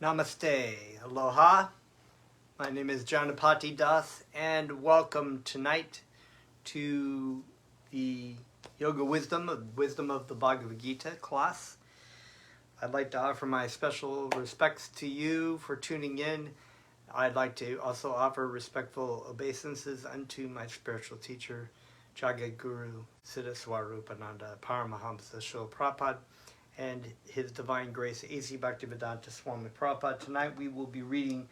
Namaste, aloha. My name is Janapati Das, and welcome tonight to the Yoga Wisdom of the Bhagavad Gita class. I'd like to offer my special respects to you for tuning in. I'd like to also offer respectful obeisances unto my spiritual teacher, Jagat Guru Siddha Swarupananda Paramahamsa Srila Prabhupada, and His Divine Grace A.C. Bhaktivedanta Swami Prabhupada. Tonight we will be reading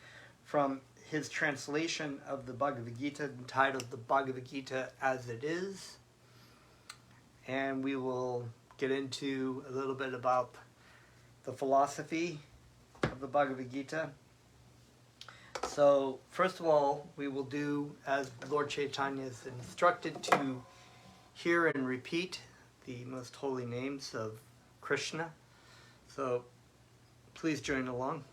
from his translation of the Bhagavad Gita entitled The Bhagavad Gita as It Is. And we will get into a little bit about the philosophy of the Bhagavad Gita. So first of all, we will do as Lord Chaitanya is instructed to hear and repeat the most holy names of Krishna. So please join along.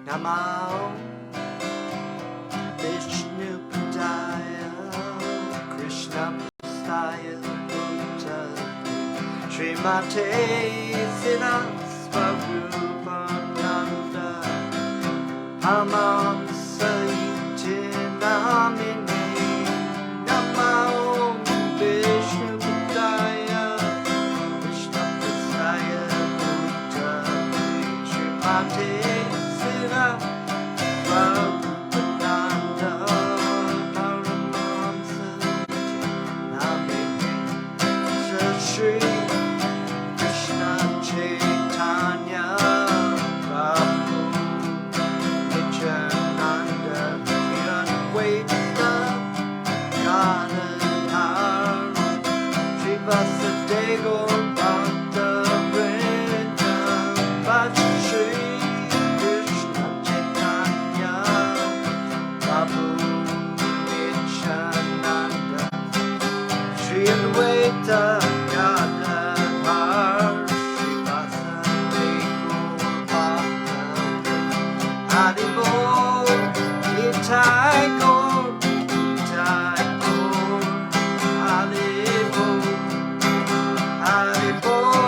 Namo Vishnu Padaya Krishna Pastaya Srimate Siddha Swarupananda Hamam Sayitinamine Namo Vishnu Padaya Krishna Pastaya Srimate Siddha Swarupananda Hamam Sayitinamine Shri Chaitanya Prabhu Nityananda Advaita Gadadhar Srivasudeva Bhakta Vrinda Bhaja Shri Krishna Chaitanya Prabhu Nityananda Shri Advaita Gadadhar Haribol, Itai Gaur, Haribol, Haribol,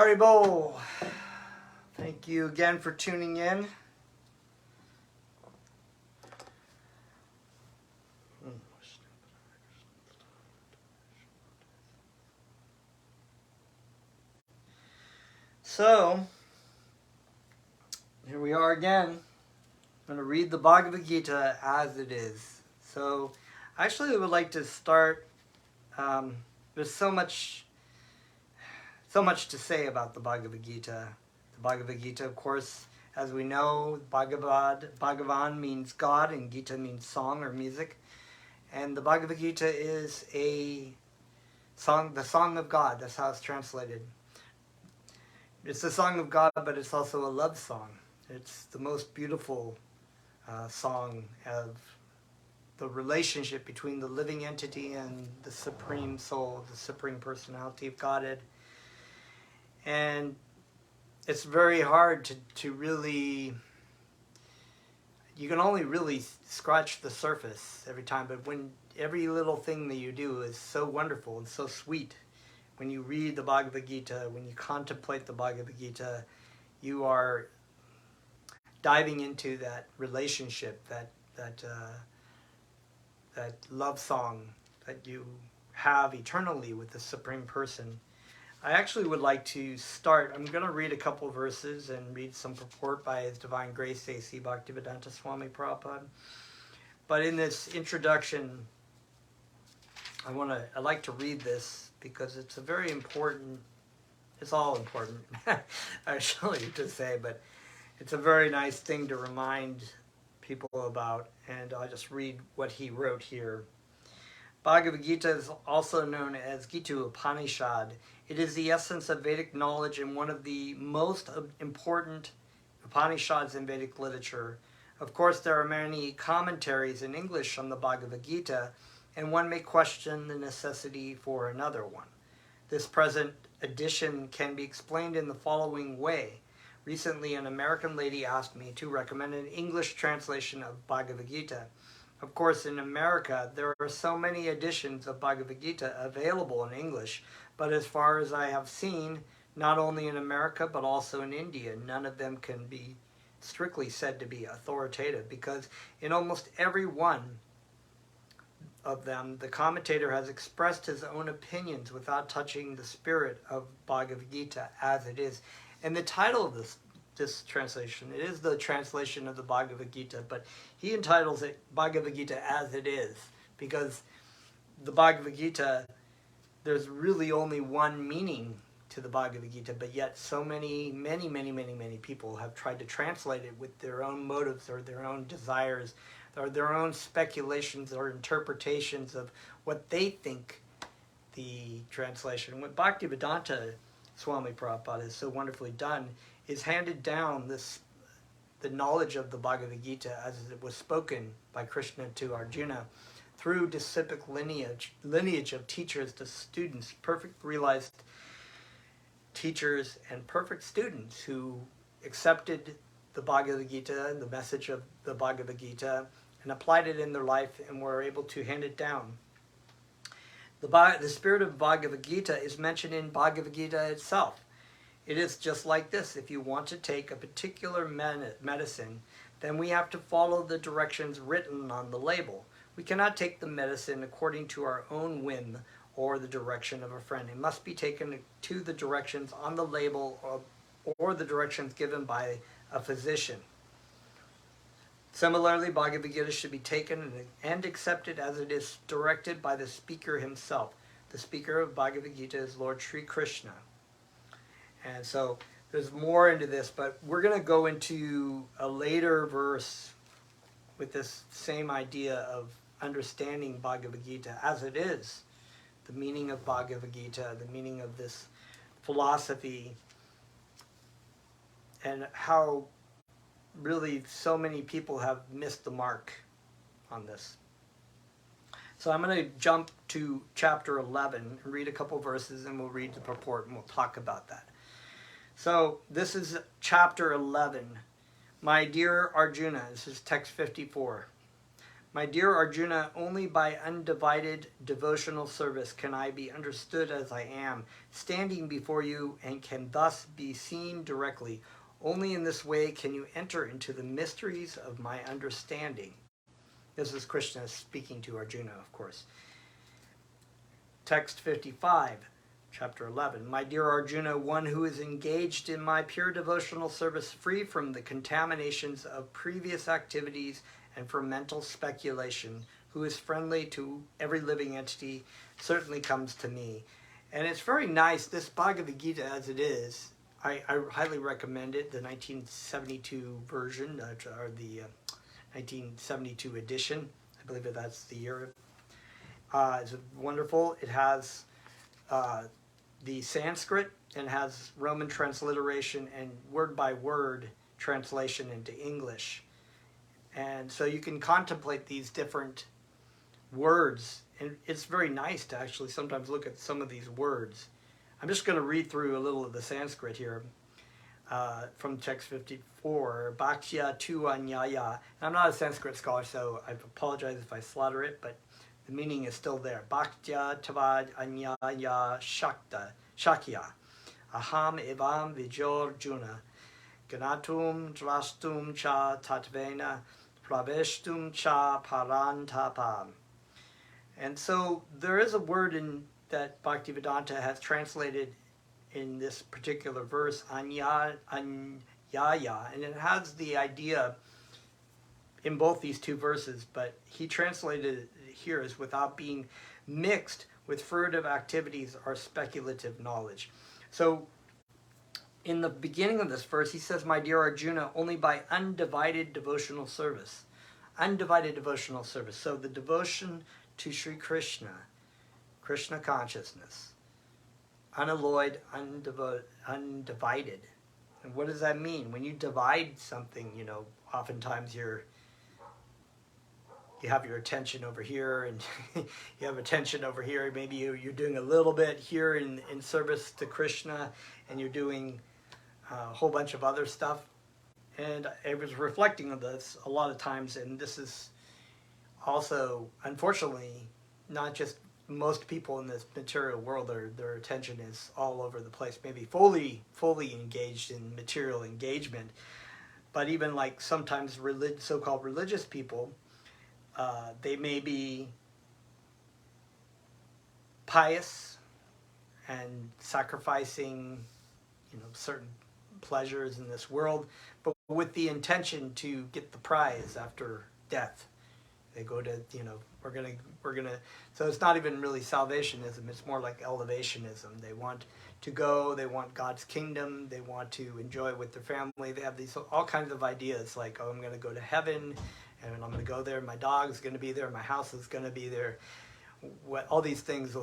Haribol. Thank you again for tuning in. So, here we are again. I'm going to read the Bhagavad Gita as it is. So, actually I would like to start, there's so much to say about the Bhagavad Gita. The Bhagavad Gita, of course, as we know, Bhagavan means God and Gita means song or music. And the Bhagavad Gita is a song, the song of God. That's how it's translated. It's the song of God, but it's also a love song. It's the most beautiful song of the relationship between the living entity and the Supreme Soul, the Supreme Personality of Godhead. And it's very hard to really, you can only really scratch the surface every time, but when every little thing that you do is so wonderful and so sweet. When you read the Bhagavad Gita, when you contemplate the Bhagavad Gita, you are diving into that relationship, that love song that you have eternally with the Supreme Person. I actually would like to start, I'm going to read a couple verses and read some purport by His Divine Grace A.C. Bhaktivedanta Swami Prabhupada. But in this introduction, I like to read this because it's a very important, it's all important, actually, to say, but it's a very nice thing to remind people about, and I'll just read what he wrote here. Bhagavad Gita is also known as Gita Upanishad. It is the essence of Vedic knowledge and one of the most important Upanishads in Vedic literature. Of course, there are many commentaries in English on the Bhagavad Gita, and one may question the necessity for another one. This present edition can be explained in the following way. Recently, an American lady asked me to recommend an English translation of Bhagavad Gita. Of course, in America, there are so many editions of Bhagavad Gita available in English, but as far as I have seen, not only in America, but also in India, none of them can be strictly said to be authoritative, because in almost every one of them, the commentator has expressed his own opinions without touching the spirit of Bhagavad Gita as it is. And the title of this translation, it is the translation of the Bhagavad Gita, but he entitles it Bhagavad Gita as it is, because the Bhagavad Gita, there's really only one meaning to the Bhagavad Gita, but yet so many people have tried to translate it with their own motives or their own desires or their own speculations or interpretations of what they think the translation. What Bhaktivedanta Swami Prabhupada has so wonderfully done is handed down the knowledge of the Bhagavad Gita as it was spoken by Krishna to Arjuna through disciplic lineage of teachers to students, perfect realized teachers and perfect students who accepted the Bhagavad Gita and the message of the Bhagavad Gita and applied it in their life and were able to hand it down. The spirit of Bhagavad Gita is mentioned in Bhagavad Gita itself. It is just like this. If you want to take a particular medicine, then we have to follow the directions written on the label. We cannot take the medicine according to our own whim or the direction of a friend. It must be taken to the directions on the label or the directions given by a physician. Similarly, Bhagavad Gita should be taken and accepted as it is directed by the speaker himself. The speaker of Bhagavad Gita is Lord Sri Krishna. And so there's more into this, but we're going to go into a later verse with this same idea of understanding Bhagavad Gita as it is. The meaning of Bhagavad Gita, the meaning of this philosophy, and how really so many people have missed the mark on this. So I'm going to jump to chapter 11 and read a couple verses, and we'll read the purport and we'll talk about that. So this is chapter 11. My dear Arjuna, this is text 54. My dear Arjuna, only by undivided devotional service can I be understood as I am, standing before you, and can thus be seen directly. Only in this way can you enter into the mysteries of my understanding. This is Krishna speaking to Arjuna, of course. Text 55, chapter 11. My dear Arjuna, one who is engaged in my pure devotional service, free from the contaminations of previous activities and from mental speculation, who is friendly to every living entity, certainly comes to me. And it's very nice, this Bhagavad Gita as it is, I highly recommend it, the 1972 version, or the 1972 edition. I believe that's the year. It's wonderful. It has the Sanskrit and has Roman transliteration and word by word translation into English. And so you can contemplate these different words, and it's very nice to actually sometimes look at some of these words. I'm just going to read through a little of the Sanskrit here from text 54, Bhaktya tu anyaya. I'm not a Sanskrit scholar, so I apologize if I slaughter it, but the meaning is still there. Bhaktya tavad anyaya shakya. Aham evam vijorjuna. Ganatum drastum cha tatvena. Praveshtum cha parantapam. And so there is a word in that Bhaktivedanta has translated in this particular verse, anyaya, and it has the idea in both these two verses, but he translated it here as without being mixed with furtive activities or speculative knowledge. So in the beginning of this verse, he says, my dear Arjuna, only by undivided devotional service. Undivided devotional service. So the devotion to Sri Krishna, Krishna consciousness, unalloyed, undivided. And what does that mean? When you divide something, oftentimes you have your attention over here, and you have attention over here. Maybe you're doing a little bit here in service to Krishna, and you're doing a whole bunch of other stuff. And I was reflecting on this a lot of times, and this is also, unfortunately, not just most people in this material world, their attention is all over the place, maybe fully engaged in material engagement. But even like sometimes so-called religious people, they may be pious and sacrificing, certain pleasures in this world, but with the intention to get the prize after death. They go to, we're gonna. So it's not even really salvationism. It's more like elevationism. They want to go. They want God's kingdom. They want to enjoy it with their family. They have these all kinds of ideas like, oh, I'm going to go to heaven, and I'm going to go there. My dog's going to be there. My house is going to be there. All these things,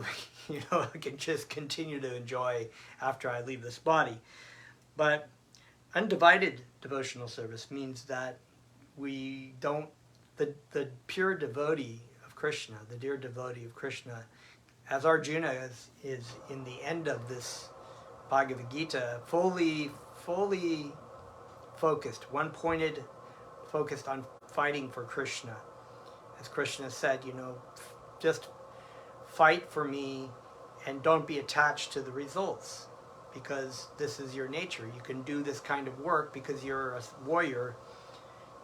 I can just continue to enjoy after I leave this body. But undivided devotional service means that we don't. The pure devotee of Krishna, the dear devotee of Krishna, as Arjuna is in the end of this Bhagavad Gita, fully focused, one-pointed, focused on fighting for Krishna. As Krishna said, just fight for me and don't be attached to the results, because this is your nature. You can do this kind of work because you're a warrior.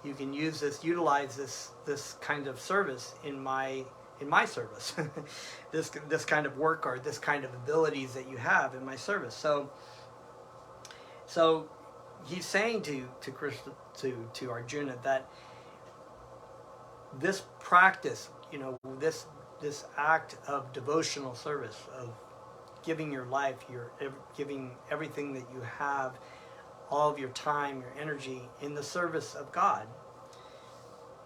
You can utilize this kind of service in my service. this kind of work or this kind of abilities that you have in my service. So he's saying to Krishna, to Arjuna, that this practice, this act of devotional service, of giving your life, giving everything that you have, all of your time, your energy in the service of God,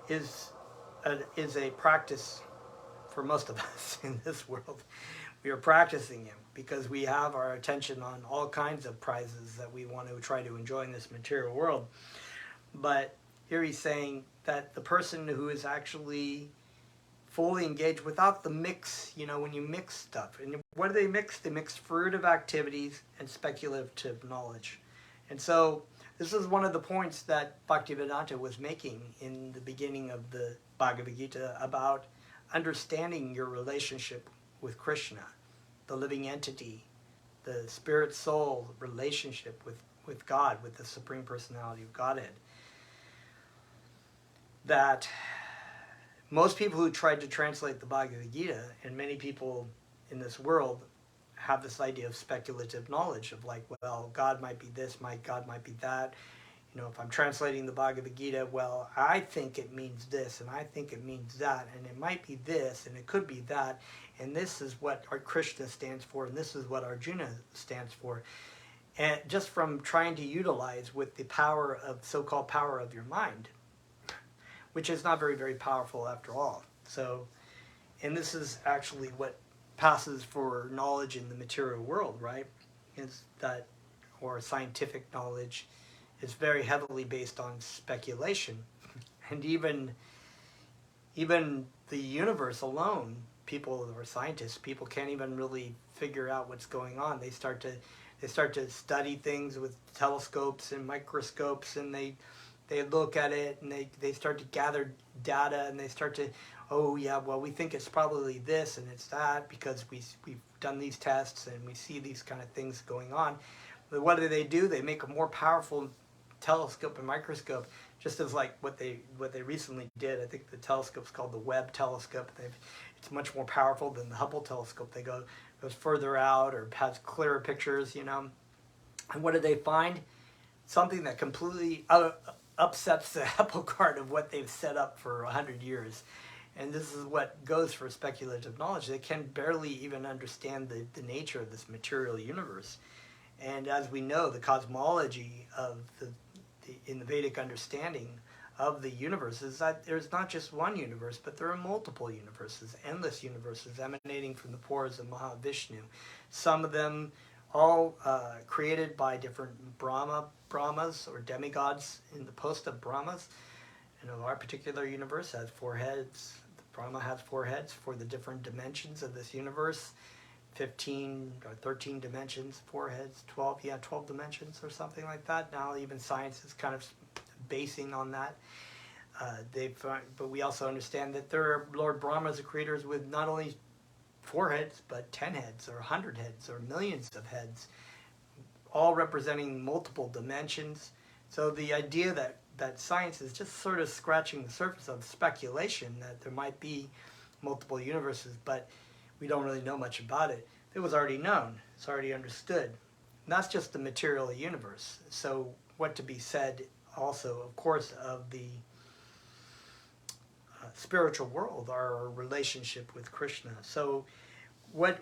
is a practice for most of us in this world. We are practicing Him because we have our attention on all kinds of prizes that we want to try to enjoy in this material world. But here he's saying that the person who is actually fully engaged without the mix, when you mix stuff. And what do they mix? They mix fruitive activities and speculative knowledge. And so This is one of the points that Bhaktivedanta was making in the beginning of the Bhagavad Gita about understanding your relationship with Krishna, the living entity, the spirit soul relationship with God, with the Supreme Personality of Godhead. That most people who tried to translate the Bhagavad Gita, and many people in this world, have this idea of speculative knowledge of like, well, God might be this, God might be that. You know, if I'm translating the Bhagavad Gita, well, I think it means this, and I think it means that, and it might be this, and it could be that, and this is what our Krishna stands for, and this is what Arjuna stands for. And just from trying to utilize with the power of, so-called power of your mind, which is not very, very powerful after all. So, and this is actually what passes for knowledge in the material world, right? Is that, or scientific knowledge, is very heavily based on speculation. And even the universe alone, people or scientists, people can't even really figure out what's going on. They start to study things with telescopes and microscopes, and they look at it, and they start to gather data, and they start to, oh yeah, well, we think it's probably this and it's that because we've done these tests and we see these kind of things going on. But what do? They make a more powerful telescope and microscope, just as like what they recently did. I think the telescope's called the Webb telescope. It's much more powerful than the Hubble telescope. They goes further out or has clearer pictures, you know. And what did they find? Something that completely upsets the apple cart of what they've set up for 100 years. And this is what goes for speculative knowledge. They can barely even understand the nature of this material universe. And as we know, the cosmology of in the Vedic understanding of the universe is that there's not just one universe, but there are multiple universes, endless universes emanating from the pores of Mahavishnu. Some of them all created by different Brahmas or demigods in the post of Brahmas. You know, our particular universe has 4 heads. Brahma has 4 heads for the different dimensions of this universe. 15 or 13 dimensions, 4 heads, 12 dimensions or something like that. Now even science is kind of basing on that. But we also understand that there are Lord Brahmas are creators with not only 4 heads, but 10 heads or 100 heads or millions of heads, all representing multiple dimensions. So the idea that science is just sort of scratching the surface of speculation that there might be multiple universes, but we don't really know much about it. It was already known. It's already understood. And that's just the material universe. So what to be said also, of course, of the spiritual world, our relationship with Krishna. So what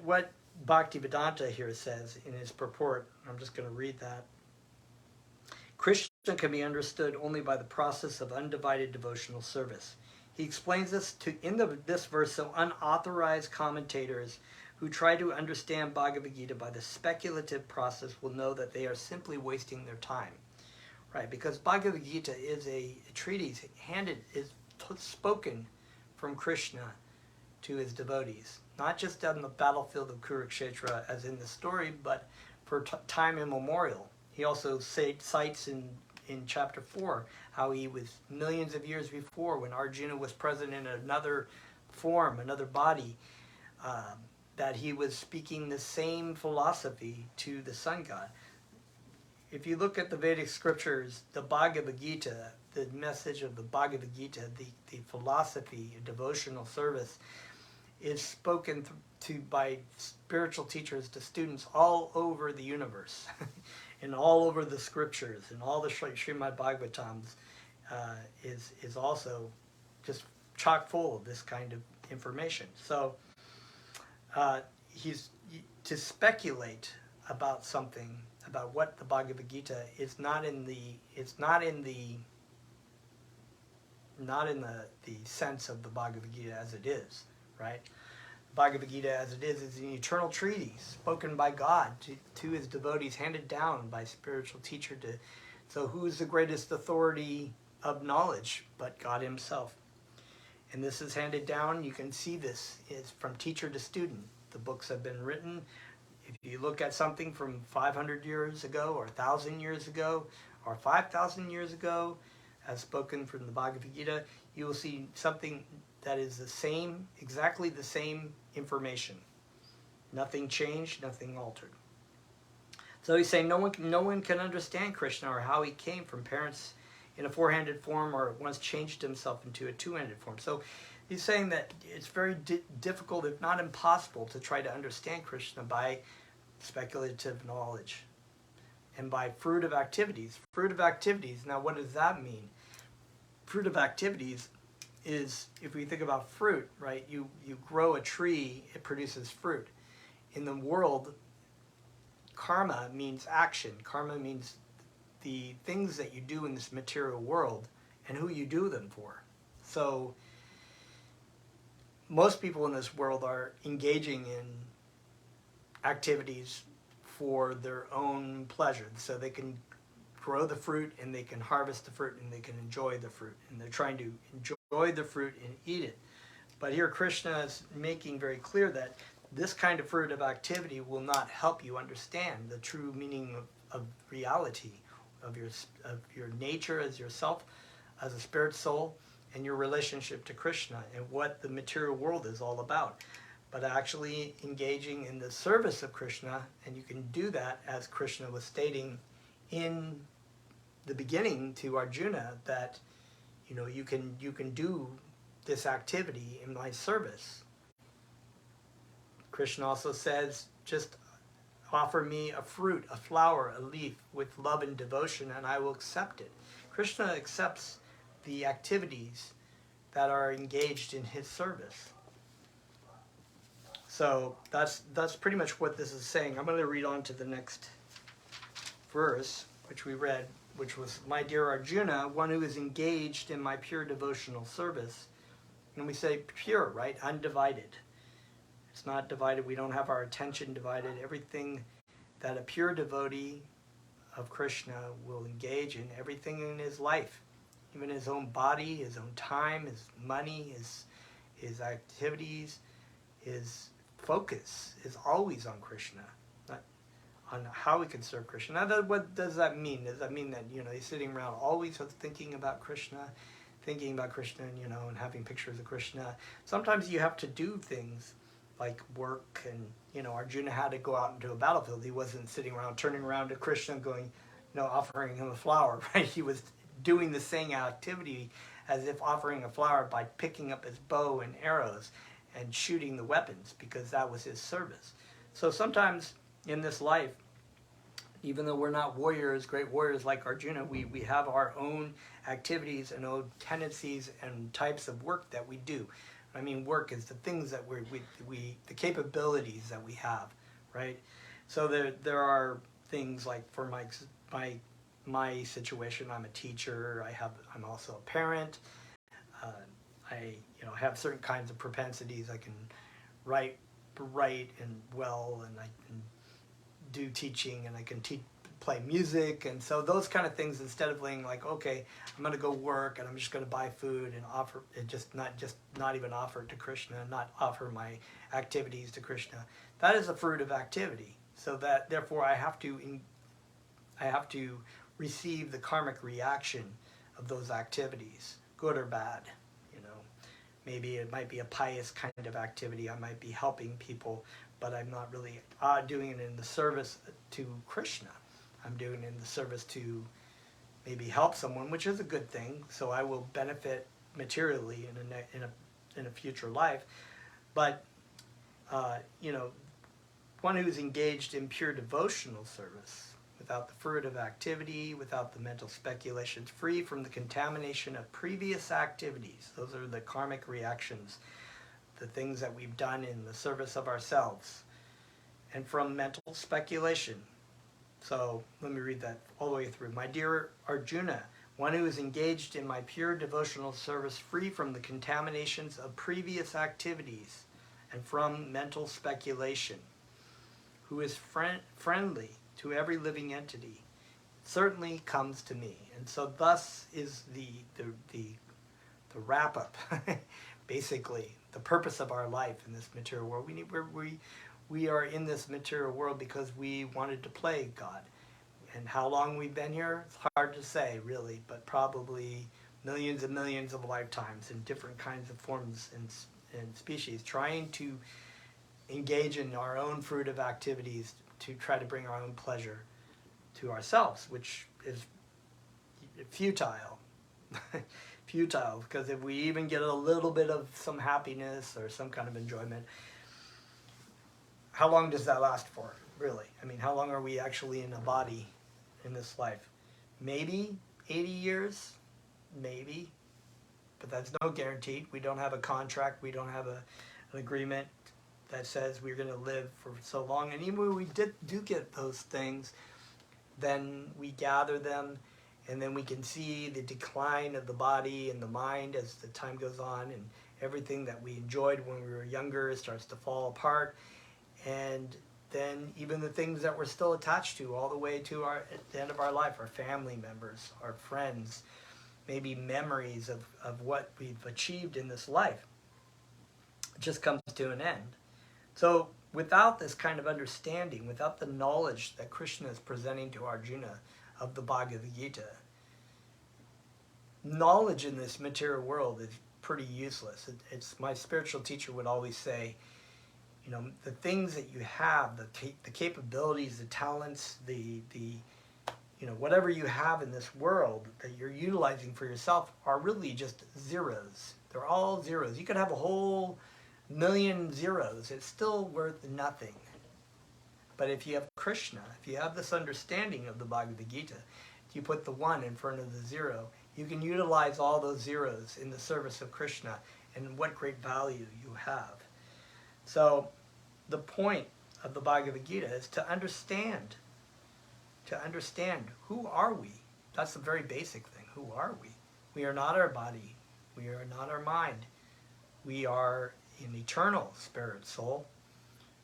Bhaktivedanta here says in his purport, I'm just going to read that. Krishna can be understood only by the process of undivided devotional service. He explains this in this verse so unauthorized commentators who try to understand Bhagavad Gita by the speculative process will know that they are simply wasting their time. Right? Because Bhagavad Gita is a treatise spoken from Krishna to his devotees. Not just on the battlefield of Kurukshetra as in the story, but for time immemorial. He also cites in chapter 4 how he was millions of years before, when Arjuna was present in another form, another body, that he was speaking the same philosophy to the sun god. If you look at the Vedic scriptures, the Bhagavad Gita, the message of the Bhagavad Gita, the philosophy, devotional service, is spoken by spiritual teachers to students all over the universe. And all over the scriptures, and all the Srimad Bhagavatams is also just chock full of this kind of information. So to speculate about something, about what the Bhagavad Gita is not in the sense of the Bhagavad Gita as it is, right? Bhagavad Gita as it is an eternal treatise spoken by God to his devotees, handed down by spiritual teacher. So who is the greatest authority of knowledge but God himself? And this is handed down. You can see this is from teacher to student. The books have been written. If you look at something from 500 years ago or 1,000 years ago or 5,000 years ago, as spoken from the Bhagavad Gita, you will see something that is the same, exactly the same information. Nothing changed, nothing altered. So he's saying no one can understand Krishna or how he came from parents in a four-handed form or once changed himself into a two-handed form. So he's saying that it's very difficult, if not impossible, to try to understand Krishna by speculative knowledge and by fruit of activities. Fruit of activities, now what does that mean? Fruit of activities is, if we think about fruit, right, you grow a tree, it produces fruit. In the world, karma means action. Karma means the things that you do in this material world and who you do them for. So most people in this world are engaging in activities for their own pleasure. So they can grow the fruit and they can harvest the fruit and they can enjoy the fruit. And they're trying to enjoy the fruit and eat it. But here Krishna is making very clear that this kind of fruit of activity will not help you understand the true meaning of reality, of your nature as yourself, as a spirit soul, and your relationship to Krishna and what the material world is all about. But actually engaging in the service of Krishna, and you can do that as Krishna was stating in the beginning to Arjuna, that you can do this activity in my service. Krishna also says, just offer me a fruit, a flower, a leaf with love and devotion, and I will accept it. Krishna accepts the activities that are engaged in his service. So that's pretty much what this is saying. I'm going to read on to the next verse, which we read, which was, my dear Arjuna, one who is engaged in my pure devotional service. And we say pure, right? Undivided. It's not divided. We don't have our attention divided. Everything that a pure devotee of Krishna will engage in, everything in his life, even his own body, his own time, his money, his activities, his focus is always on Krishna, not on how we can serve Krishna. Now, what does that mean? Does that mean that he's sitting around always thinking about Krishna, and having pictures of Krishna? Sometimes you have to do things like work, and Arjuna had to go out into a battlefield. He wasn't sitting around turning around to Krishna going, offering him a flower, right? He was doing the same activity as if offering a flower by picking up his bow and arrows and shooting the weapons, because that was his service. So sometimes in this life, even though we're not warriors, great warriors like Arjuna, we have our own activities and own tendencies and types of work that we do. I mean, work is the things that the capabilities that we have, right? So there are things like, for my situation, I'm a teacher. I'm also a parent. I have certain kinds of propensities. I can write and well, and I can do teaching, and I can play music, and so those kind of things. Instead of being like, okay, I'm going to go work and I'm just going to buy food and offer it, not even offer it to Krishna, not offer my activities to Krishna. That is a fruit of activity. So that therefore I have to receive the karmic reaction of those activities, good or bad. Maybe it might be a pious kind of activity. I might be helping people, but I'm not really doing it in the service to Krishna. I'm doing it in the service to maybe help someone, which is a good thing. So I will benefit materially in a future life. But one who's engaged in pure devotional service, without the fruit of activity, without the mental speculations, free from the contamination of previous activities. Those are the karmic reactions, the things that we've done in the service of ourselves, and from mental speculation. So let me read that all the way through. My dear Arjuna, one who is engaged in my pure devotional service, free from the contaminations of previous activities and from mental speculation, who is friendly to every living entity, certainly comes to me. And so thus is the wrap-up, basically, the purpose of our life in this material world. We are in this material world because we wanted to play God. And how long we've been here, it's hard to say, really, but probably millions and millions of lifetimes in different kinds of forms and species, trying to engage in our own fruitive activities to try to bring our own pleasure to ourselves, which is futile. Futile, because if we even get a little bit of some happiness or some kind of enjoyment, how long does that last for, really? I mean, how long are we actually in a body in this life? Maybe 80 years, maybe, but that's no guarantee. We don't have a contract, we don't have an agreement that says we're going to live for so long. And even when we do get those things, then we gather them, and then we can see the decline of the body and the mind as the time goes on, and everything that we enjoyed when we were younger starts to fall apart. And then even the things that we're still attached to all the way to at the end of our life, our family members, our friends, maybe memories of what we've achieved in this life, just comes to an end. So without this kind of understanding, without the knowledge that Krishna is presenting to Arjuna of the Bhagavad Gita, knowledge in this material world is pretty useless. It's my spiritual teacher would always say, you know, the things that you have, the capabilities, the talents, the you know, whatever you have in this world that you're utilizing for yourself are really just zeros. They're all zeros. You could have a whole million zeros. It's still worth nothing. But if you have Krishna, if you have this understanding of the Bhagavad Gita, if you put the one in front of the zero, you can utilize all those zeros in the service of Krishna, and what great value you have. So the point of the Bhagavad Gita is to understand who are we. That's the very basic thing. Who are we? We are not our body. We are not our mind. We are an eternal spirit soul,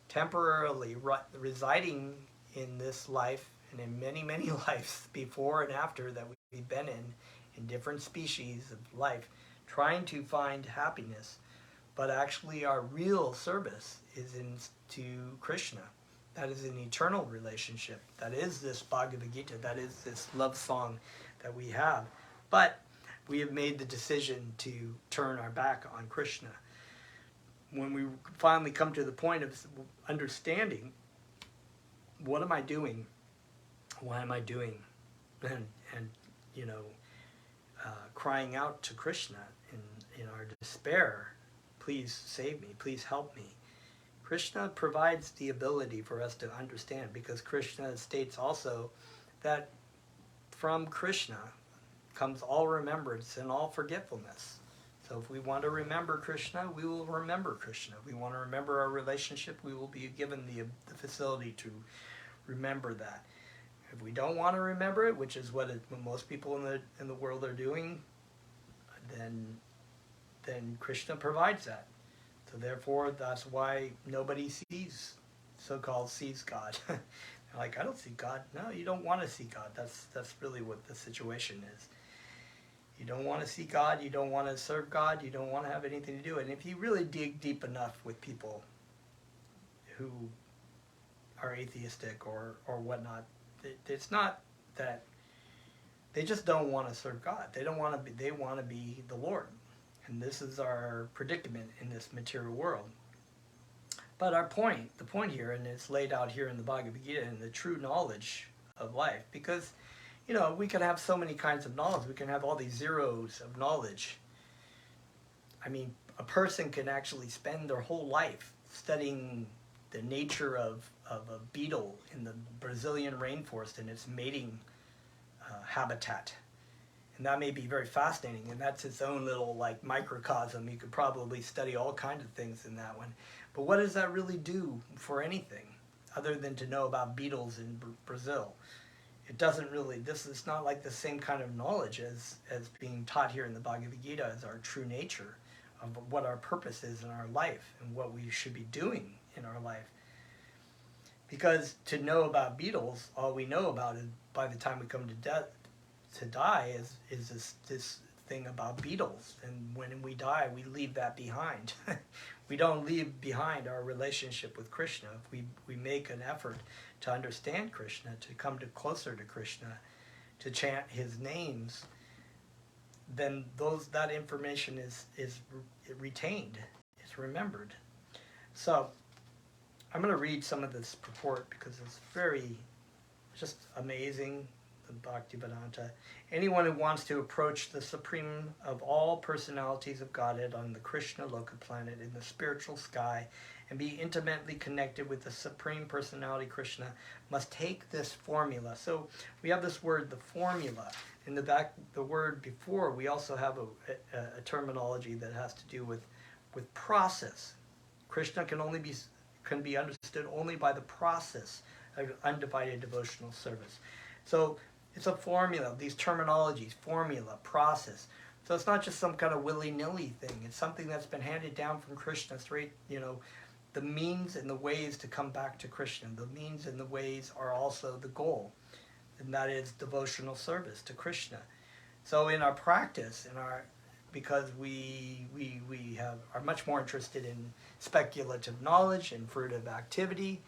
temporarily residing in this life and in many, many lives before and after that we've been in different species of life, trying to find happiness. But actually our real service is to Krishna. That is an eternal relationship. That is this Bhagavad Gita. That is this love song that we have. But we have made the decision to turn our back on Krishna. When we finally come to the point of understanding, what am I doing? Why am I doing? And you know, crying out to Krishna in our despair, please save me, please help me. Krishna provides the ability for us to understand, because Krishna states also that from Krishna comes all remembrance and all forgetfulness. So if we want to remember Krishna, we will remember Krishna. If we want to remember our relationship, we will be given the facility to remember that. If we don't want to remember it, which is what most people in the world are doing, then Krishna provides that. So therefore, that's why nobody so-called sees God. They're like, I don't see God. No, you don't want to see God. That's really what the situation is. You don't want to see God. You don't want to serve God. You don't want to have anything to do. And if you really dig deep enough with people who are atheistic or whatnot, it's not that they just don't want to serve God. They don't want to be. They want to be the Lord. And this is our predicament in this material world. But the point here, and it's laid out here in the Bhagavad Gita, and the true knowledge of life, because, you know, we can have so many kinds of knowledge. We can have all these zeros of knowledge. I mean, a person can actually spend their whole life studying the nature of a beetle in the Brazilian rainforest and its mating habitat. And that may be very fascinating, and that's its own little like microcosm. You could probably study all kinds of things in that one. But what does that really do for anything other than to know about beetles in Brazil? It doesn't really, this is not like the same kind of knowledge as being taught here in the Bhagavad Gita as our true nature of what our purpose is in our life and what we should be doing in our life. Because to know about beetles, all we know about is by the time we come to die is this thing about beetles, and when we die, we leave that behind. We don't leave behind our relationship with Krishna. If we make an effort to understand Krishna, to come closer to Krishna, to chant his names, then that information is retained, it's remembered. So I'm going to read some of this purport because it's just amazing. The Bhaktivedanta. Anyone who wants to approach the supreme of all personalities of Godhead on the Krishna Loka planet in the spiritual sky and be intimately connected with the Supreme Personality Krishna must take this formula. So we have this word, the formula. In the back, the word before, we also have a terminology that has to do with process. Krishna can be understood only by the process of undivided devotional service. So it's a formula, these terminologies, formula, process. So it's not just some kind of willy-nilly thing. It's something that's been handed down from Krishna straight, the means and the ways to come back to Krishna. The means and the ways are also the goal, and that is devotional service to Krishna. So in our practice, because we are much more interested in speculative knowledge and fruitive activity,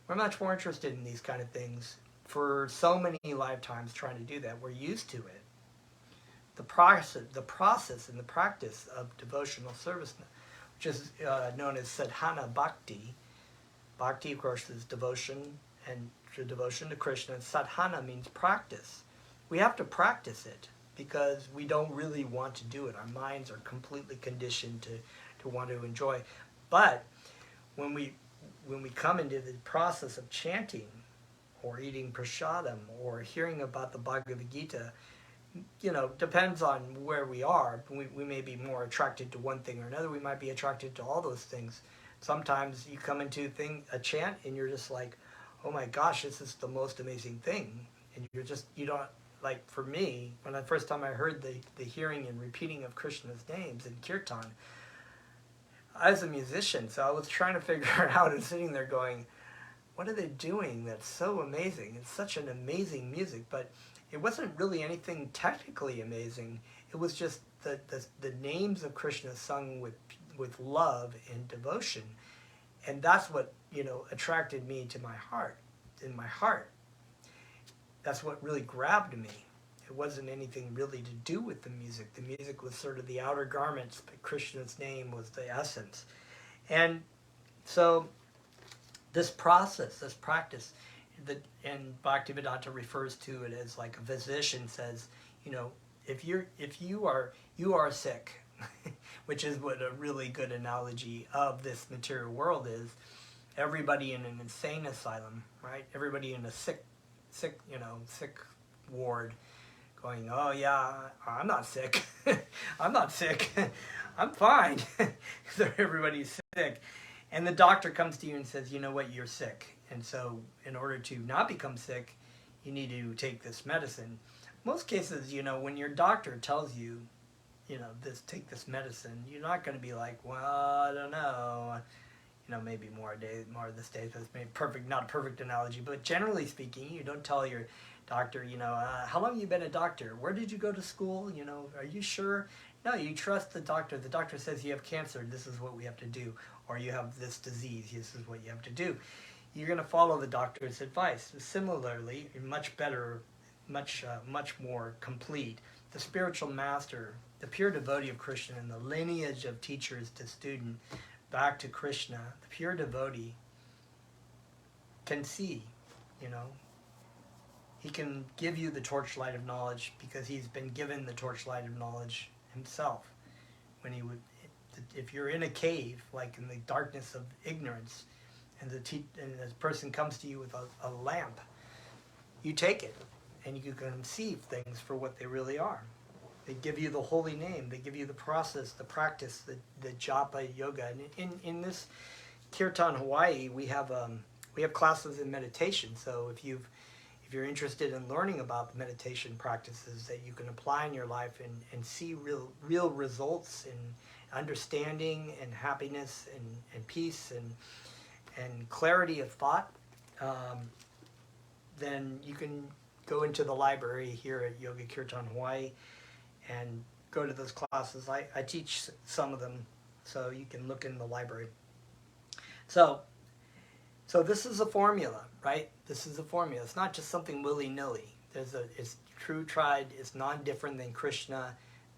we're much more interested in these kind of things. For so many lifetimes trying to do that, we're used to it. The process and the practice of devotional service, which is known as sadhana bhakti. Bhakti, of course, is devotion and devotion to Krishna. And sadhana means practice. We have to practice it because we don't really want to do it. Our minds are completely conditioned to want to enjoy. But when we come into the process of chanting, or eating prasadam, or hearing about the Bhagavad Gita, depends on where we are. We may be more attracted to one thing or another. We might be attracted to all those things. Sometimes you come into a chant and you're just like, oh my gosh, this is the most amazing thing. And you don't, like for me, when the first time I heard the hearing and repeating of Krishna's names in kirtan, I was a musician, so I was trying to figure it out and sitting there going, what are they doing that's so amazing? It's such an amazing music, but it wasn't really anything technically amazing. It was just the names of Krishna sung with love and devotion. And that's what, attracted me to my heart, in my heart. That's what really grabbed me. It wasn't anything really to do with the music. The music was sort of the outer garments, but Krishna's name was the essence. And so this process, this practice, and Bhaktivedanta refers to it as like a physician says, if you are sick, which is what a really good analogy of this material world is. Everybody in an insane asylum, right? Everybody in a sick ward, going, oh yeah, I'm not sick, I'm not sick, I'm fine. So everybody's sick. And the doctor comes to you and says, you know what, you're sick. And so in order to not become sick, you need to take this medicine. Most cases, when your doctor tells you, take this medicine, you're not going to be like, well, I don't know. Maybe more of this day, but it's maybe not a perfect analogy. But generally speaking, you don't tell your doctor, how long have you been a doctor? Where did you go to school? Are you sure? No, you trust the doctor. The doctor says you have cancer. This is what we have to do. Or you have this disease. This is what you have to do. You're going to follow the doctor's advice. Similarly, much better, much more complete. The spiritual master, the pure devotee of Krishna, and the lineage of teachers to student back to Krishna, the pure devotee can see, he can give you the torchlight of knowledge because he's been given the torchlight of knowledge himself. If you're in a cave, like in the darkness of ignorance, and the person comes to you with a lamp, you take it, and you can conceive things for what they really are. They give you the holy name. They give you the process, the practice, the japa yoga. And in this kirtan Hawai'i, we have classes in meditation. So if you're interested in learning about the meditation practices that you can apply in your life and see real results in understanding and happiness and peace and clarity of thought, then you can go into the library here at Yoga Kirtan Hawai'i and go to those classes. I teach some of them, so you can look in the library. So this is a formula, right? This is a formula. It's not just something willy-nilly. It's true tried. It's non-different than Krishna.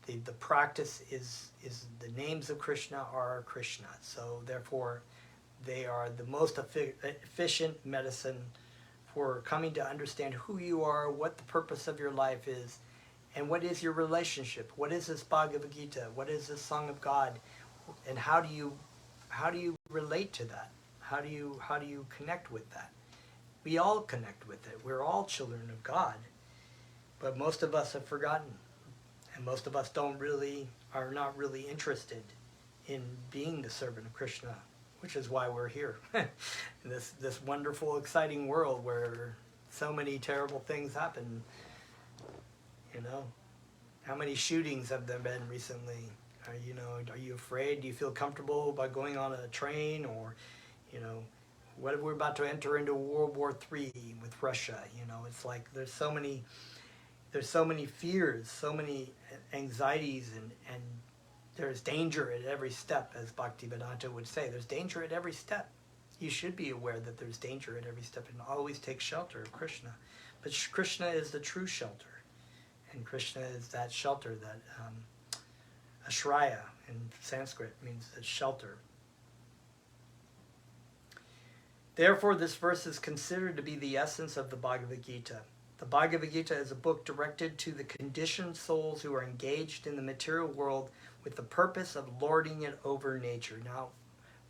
The practice is the names of Krishna are Krishna. So therefore, they are the most efficient medicine for coming to understand who you are, what the purpose of your life is, and what is your relationship. What is this Bhagavad Gita? What is this Song of God? And how do you relate to that? How do you connect with that? We all connect with it. We're all children of God, but most of us have forgotten, and most of us are not really interested in being the servant of Krishna, which is why we're here in this wonderful, exciting world where so many terrible things happen. You know, how many shootings have there been recently? Are you afraid? Do you feel comfortable by going on a train? Or, what if we're about to enter into World War III with Russia? It's like there's so many fears, so many anxieties, and there's danger at every step, as Bhaktivedanta would say. There's danger at every step. You should be aware that there's danger at every step and always take shelter of Krishna. But Krishna is the true shelter. And Krishna is that shelter, that ashraya in Sanskrit means that shelter. Therefore, this verse is considered to be the essence of the Bhagavad Gita. The Bhagavad Gita is a book directed to the conditioned souls who are engaged in the material world with the purpose of lording it over nature. Now,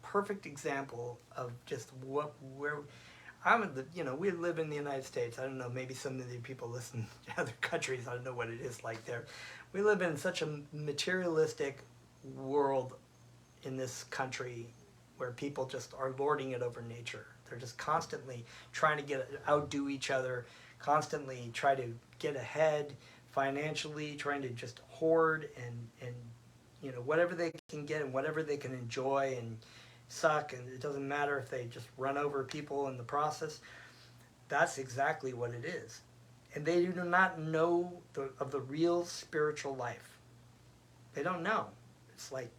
perfect example of just we live in the United States. I don't know, maybe some of the people listen to other countries. I don't know what it is like there. We live in such a materialistic world in this country where people just are lording it over nature. They're just constantly trying to outdo each other, constantly try to get ahead financially, trying to just hoard and whatever they can get and whatever they can enjoy and suck, and it doesn't matter if they just run over people in the process. That's exactly what it is. And they do not know of the real spiritual life. They don't know. It's like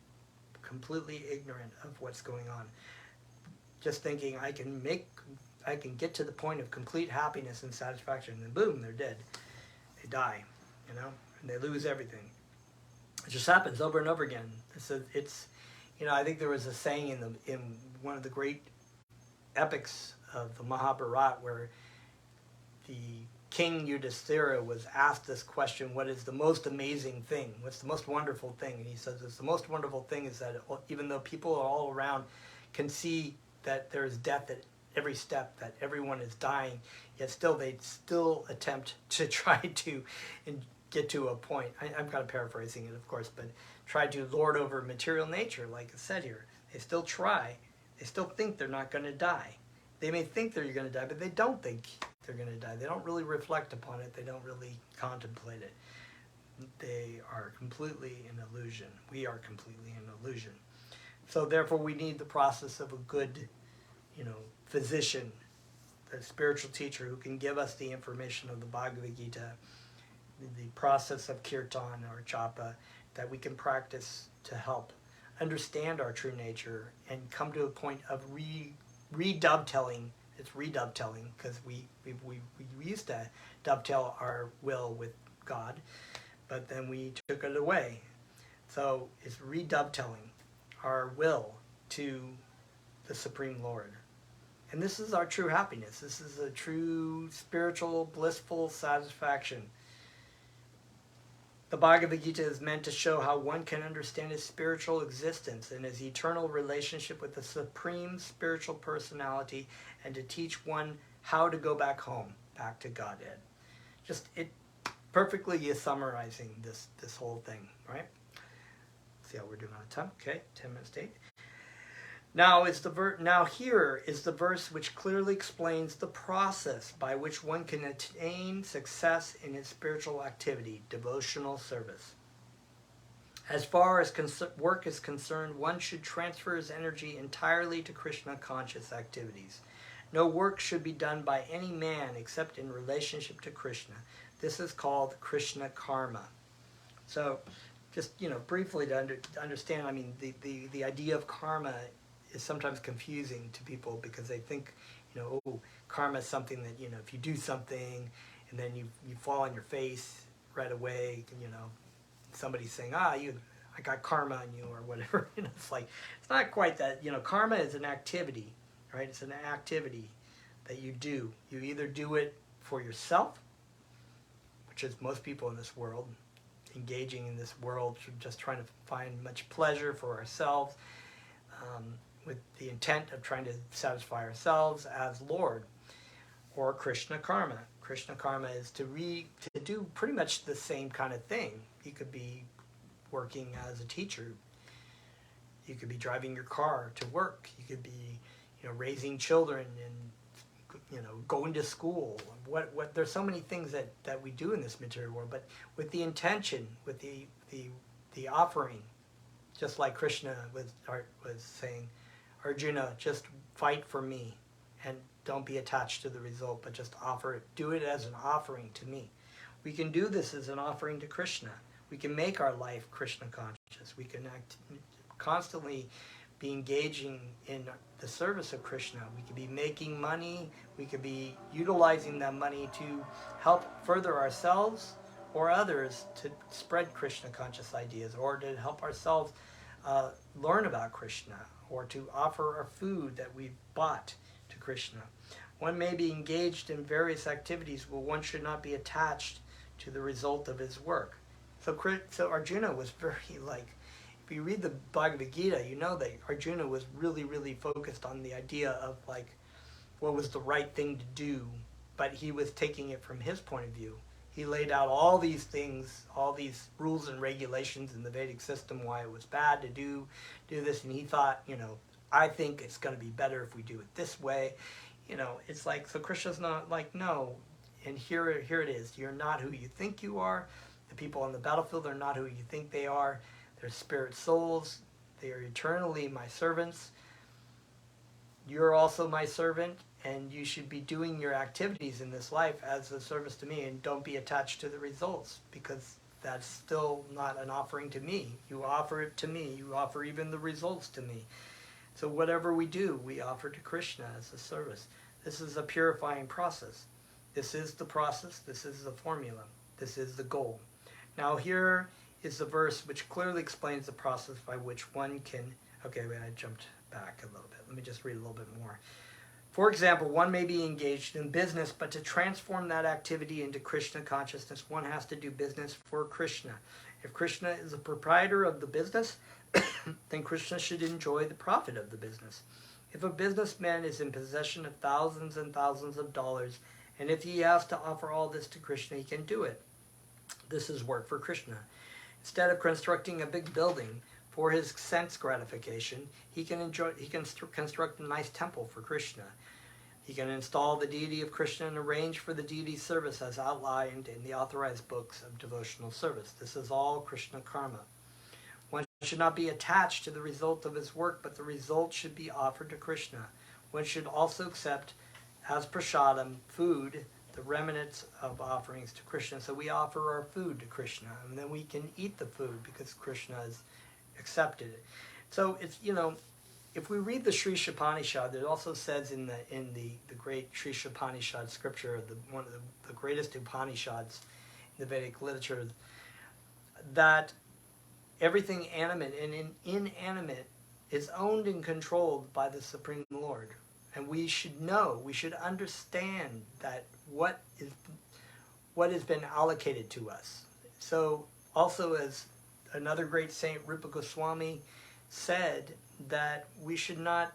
completely ignorant of what's going on. Just thinking I can get to the point of complete happiness and satisfaction, and then boom, they're dead. They die, and they lose everything. It just happens over and over again. I think there was a saying in one of the great epics of the Mahabharata where the King Yudhishthira was asked this question, what is the most amazing thing? What's the most wonderful thing? And he says, the most wonderful thing is that even though people all around can see that there is death at every step, that everyone is dying, yet still they attempt to try to get to a point. I'm kind of paraphrasing it, of course, but try to lord over material nature, like I said here. They still try. They still think they're not going to die. They may think they're going to die, but they don't think they're going to die. They don't really reflect upon it. They don't really contemplate it. They are completely an illusion. We are completely an illusion. So therefore, we need the process of a good, physician, a spiritual teacher who can give us the information of the Bhagavad Gita, the process of kirtan or japa that we can practice to help understand our true nature and come to a point of redovetaling. It's redovetaling because we used to dovetail our will with God, but then we took it away. So it's redovetailing our will to the Supreme Lord. And this is our true happiness. This is a true spiritual, blissful satisfaction. The Bhagavad Gita is meant to show how one can understand his spiritual existence and his eternal relationship with the Supreme Spiritual Personality, and to teach one how to go back home, back to Godhead. Just it perfectly is summarizing this whole thing, right? See how we're doing on time? Okay, 10 minutes to 8. Now here is the verse which clearly explains the process by which one can attain success in his spiritual activity, devotional service. As far as work is concerned, one should transfer his energy entirely to Krishna conscious activities. No work should be done by any man except in relationship to Krishna. This is called Krishna karma. So just briefly to understand, I mean, the idea of karma is sometimes confusing to people because they think, oh, karma is something that, if you do something and then you fall on your face right away, somebody's saying, I got karma on you or whatever. It's like, it's not quite that. Karma is an activity, right? It's an activity that you do. You either do it for yourself, which is most people in this world, engaging in this world, just trying to find much pleasure for ourselves, with the intent of trying to satisfy ourselves as Lord, or Krishna karma. Krishna karma is to do pretty much the same kind of thing. You could be working as a teacher. You could be driving your car to work. You could be, raising children and, going to school. What there's so many things that we do in this material world, but with the intention, with the offering, just like Krishna was saying, Arjuna, just fight for me and don't be attached to the result, but just do it as an offering to me. We can do this as an offering to Krishna. We can make our life Krishna conscious. We can constantly be engaging in the service of Krishna. We could be making money. We could be utilizing that money to help further ourselves or others to spread Krishna conscious ideas, or to help ourselves learn about Krishna, or to offer our food that we've bought to Krishna. One may be engaged in various activities where one should not be attached to the result of his work. So Arjuna was very, if you read the Bhagavad Gita, you know that Arjuna was really, really focused on the idea of what was the right thing to do, but he was taking it from his point of view. He laid out all these things, all these rules and regulations in the Vedic system, why it was bad to do this, and he thought, I think it's going to be better if we do it this way. It's like, so Krishna's not like, no, and here it is. You're not who you think you are. The people on the battlefield are not who you think they are. They're spirit souls. They are eternally my servants. You're also my servant, and you should be doing your activities in this life as a service to me, and don't be attached to the results, because that's still not an offering to me. You offer it to me. You offer even the results to me. So whatever we do, we offer to Krishna as a service. This is a purifying process. This is the process. This is the formula. This is the goal. Now here is the verse which clearly explains the process by which one can... Okay, wait, I jumped back a little bit. Let me just read a little bit more. For example, one may be engaged in business, but to transform that activity into Krishna consciousness, one has to do business for Krishna. If Krishna is the proprietor of the business, then Krishna should enjoy the profit of the business. If a businessman is in possession of thousands and thousands of dollars, and if he has to offer all this to Krishna, he can do it. This is work for Krishna. Instead of constructing a big building for his sense gratification, he can construct a nice temple for Krishna. He can install the deity of Krishna and arrange for the deity's service as outlined in the authorized books of devotional service. This is all Krishna karma. One should not be attached to the result of his work, but the result should be offered to Krishna. One should also accept as prasadam, food, the remnants of offerings to Krishna. So we offer our food to Krishna, and then we can eat the food because Krishna has accepted it. So it's, if we read the Sri Upanishad, it also says in the great Sri Upanishad scripture, one of the greatest Upanishads in the Vedic literature, that everything animate and inanimate is owned and controlled by the Supreme Lord. And we should know, we should understand that what has been allocated to us. So also, as another great saint, Rupa Goswami, said that we should not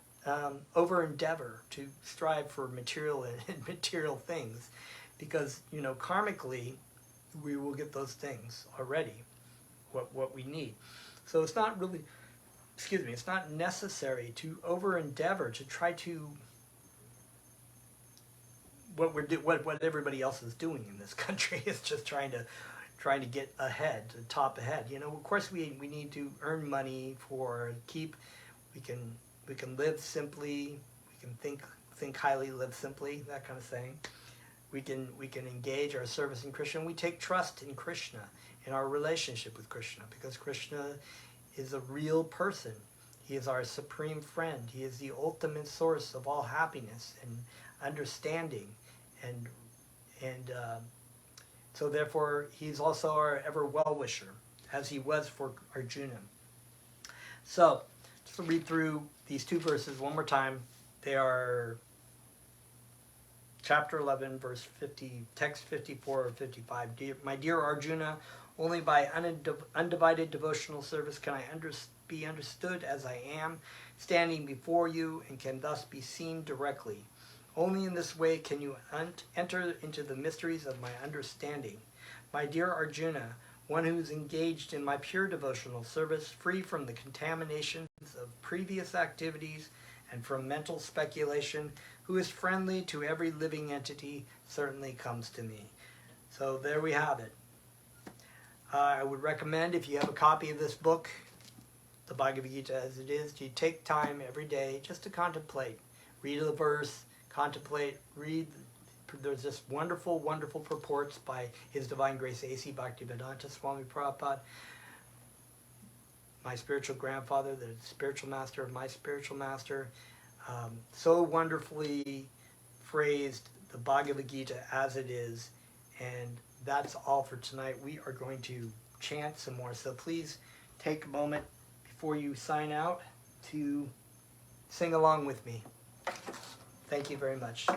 over-endeavor to strive for material and material things, because, karmically, we will get those things already, what we need. So it's not really, it's not necessary to over-endeavor to try to what everybody else is doing in this country is just trying to get ahead, to top ahead. Of course we need to earn money we can live simply, we can think highly, live simply, that kind of thing. We can engage our service in Krishna. We take trust in Krishna, in our relationship with Krishna, because Krishna is a real person. He is our supreme friend. He is the ultimate source of all happiness and understanding, and so therefore he's also our ever well-wisher, as he was for Arjuna. So just to read through these two verses one more time. They are chapter 11, verse 50, text 54 or 55. My dear Arjuna, only by undivided devotional service can I be understood as I am, standing before you, and can thus be seen directly. Only in this way can you enter into the mysteries of my understanding. My dear Arjuna, one who is engaged in my pure devotional service, free from the contaminations of previous activities and from mental speculation, who is friendly to every living entity, certainly comes to me. So there we have it. I would recommend, if you have a copy of this book, the Bhagavad Gita as it is, you take time every day just to contemplate. Read the verse, contemplate, read. There's just wonderful, wonderful purports by His Divine Grace A.C. Bhaktivedanta Swami Prabhupada, my spiritual grandfather, the spiritual master of my spiritual master. So wonderfully phrased the Bhagavad Gita as it is. And that's all for tonight. We are going to chant some more. So please take a moment before you sign out to sing along with me. Thank you very much.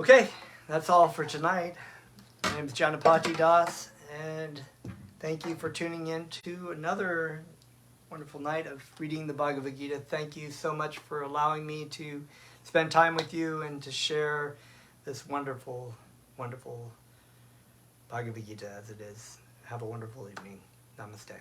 Okay, that's all for tonight. My name is Janapati Das, and thank you for tuning in to another wonderful night of reading the Bhagavad Gita. Thank you so much for allowing me to spend time with you and to share this wonderful, wonderful Bhagavad Gita as it is. Have a wonderful evening. Namaste.